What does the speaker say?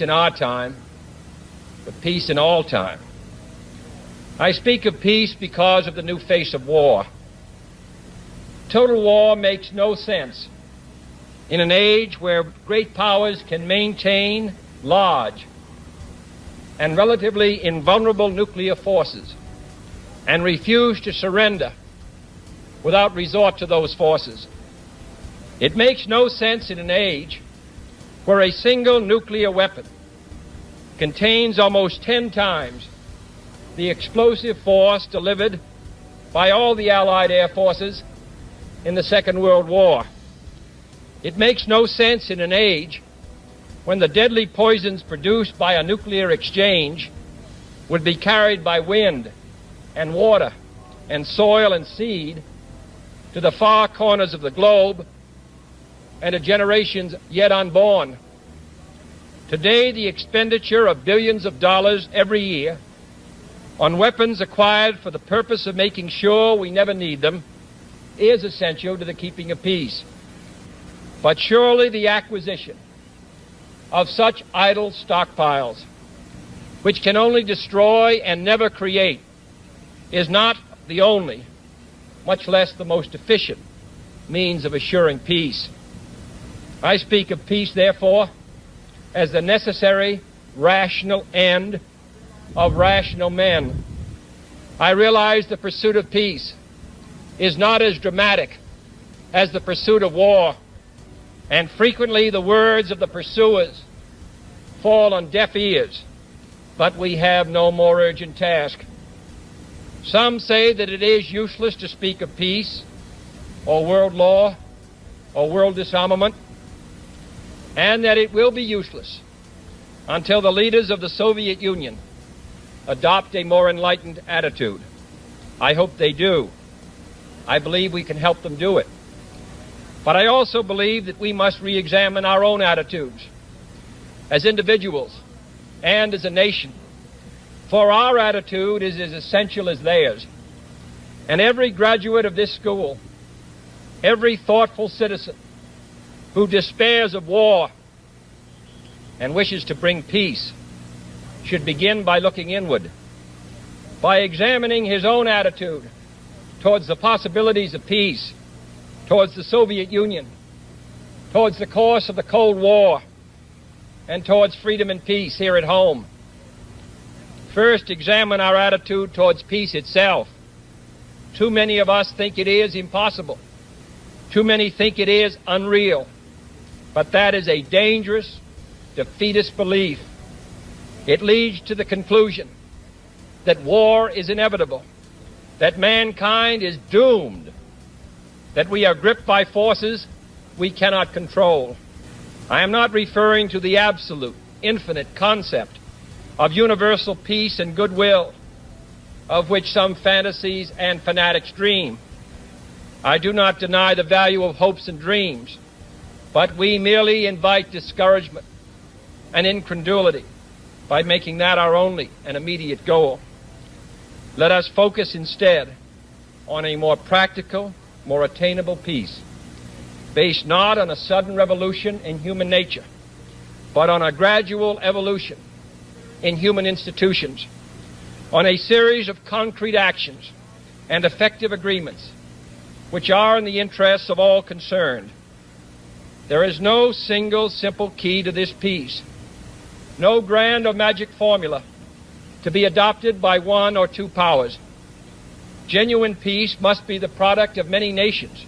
in our time, but peace in all time. I speak of peace because of the new face of war. Total war makes no sense in an age where great powers can maintain large and relatively invulnerable nuclear forces and refuse to surrender without resort to those forces. It makes no sense in an age where a single nuclear weapon contains almost 10 times the explosive force delivered by all the Allied air forces in the Second World War. It makes no sense in an age when the deadly poisons produced by a nuclear exchange would be carried by wind and water and soil and seed to the far corners of the globe and to generations yet unborn. Today, the expenditure of billions of dollars every year on weapons acquired for the purpose of making sure we never need them is essential to the keeping of peace. But surely the acquisition of such idle stockpiles, which can only destroy and never create, is not the only, much less the most efficient, means of assuring peace. I speak of peace, therefore, as the necessary, rational end of rational men. I realize the pursuit of peace is not as dramatic as the pursuit of war, and frequently the words of the pursuers fall on deaf ears, but we have no more urgent task. Some say that it is useless to speak of peace or world law or world disarmament, and that it will be useless until the leaders of the Soviet Union adopt a more enlightened attitude. I hope they do. I believe we can help them do it. But I also believe that we must re-examine our own attitudes as individuals and as a nation, for our attitude is as essential as theirs. And every graduate of this school, every thoughtful citizen who despairs of war and wishes to bring peace should begin by looking inward, by examining his own attitude towards the possibilities of peace, towards the Soviet Union, towards the course of the Cold War, and towards freedom and peace here at home. First, examine our attitude towards peace itself. Too many of us think it is impossible. Too many think it is unreal. But that is a dangerous, defeatist belief. It leads to the conclusion that war is inevitable, that mankind is doomed, that we are gripped by forces we cannot control. I am not referring to the absolute, infinite concept of universal peace and goodwill, of which some fantasies and fanatics dream. I do not deny the value of hopes and dreams, but we merely invite discouragement and incredulity by making that our only and immediate goal. Let us focus instead on a more practical, more attainable peace, based not on a sudden revolution in human nature, but on a gradual evolution in human institutions, on a series of concrete actions and effective agreements which are in the interests of all concerned. There is no single simple key to this peace, no grand or magic formula to be adopted by one or two powers. Genuine peace must be the product of many nations